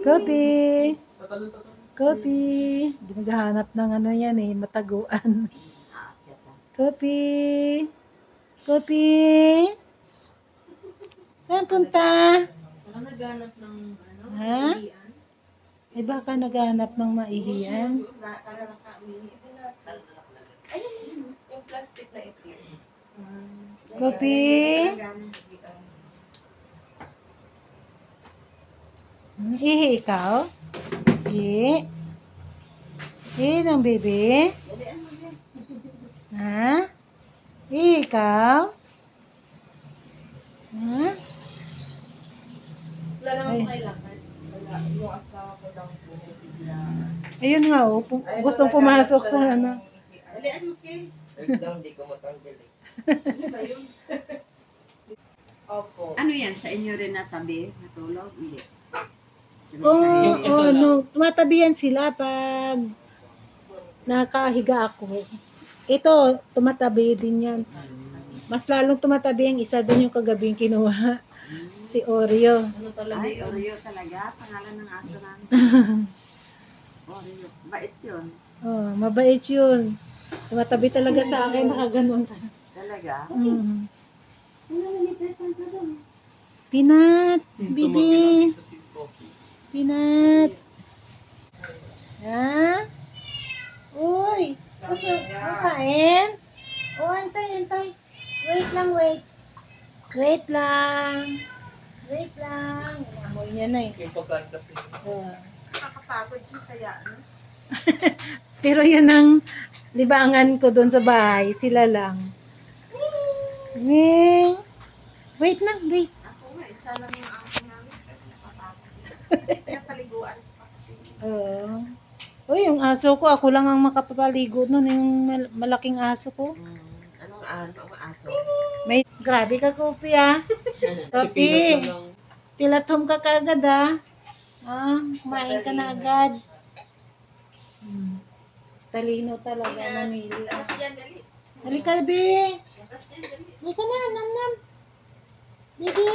Kopi! Kopi! Naghahanap ng ano yan eh, mataguan. Kopi! Kopi! Saan punta? Baka naghanap ng Ha? ihian. Ay baka naghahanap ng maihiyan. Para nakauwi. Ayun, yung plastic na itim. Kopi! Ihi ikaw? Ihi? Ihi ng bebe? Ha? Ihi ikaw? Ha? Wala naman Ay. kailangan. Wala. Yung asawa ko lang po. Bigla. Ayun nga oh, gustong pumasok sa ano. Dali, ano, okay? Wait lang, di ko matanggal eh. Ano ba yun? Opo. Ano yan? Sa inyo rin natabi? Natulog? Hindi. Oo, no, tumatabihan sila pag nakahiga ako. Ito, tumatabi din yan. Mas lalong tumatabi ang isa din yung kagabing kinuha. Si Oreo. Ano talaga Ay, yun? Oreo talaga. Pangalan ng aso namin. Oreo. Bait yun. Oh, mabait yun. Tumatabi talaga sa akin, nakaganon. Talaga. Mm. Pinat, bibi. Pinat. Ha? Uy, gusto mo kain? Oh, antay. Wait lang, wait. Wait lang. Wait lang. Inamoy niya na eh. Yung pagkain kasi. Nakakapagod siya kaya. Ano? Pero yun ang libangan ko doon sa bahay. Sila lang. Ming. Wait lang, wait. Ako nga, isa lang yung aso namin. Pero nakapagod. Kasi pinapaliguan ko pa kasi. Oo. Uy, yung aso ko, ako lang ang makapapaligo nun. Yung malaking aso ko. Anong aso? May, grabe ka, Kopi, ah. Kopi. Pilatom ka kagad, ah. Ah, kumain ka na agad. Talino talaga, mamili. Labas dyan, dali. Halika, Bi. Labas dyan, dali. Halika na, nam. Bibi.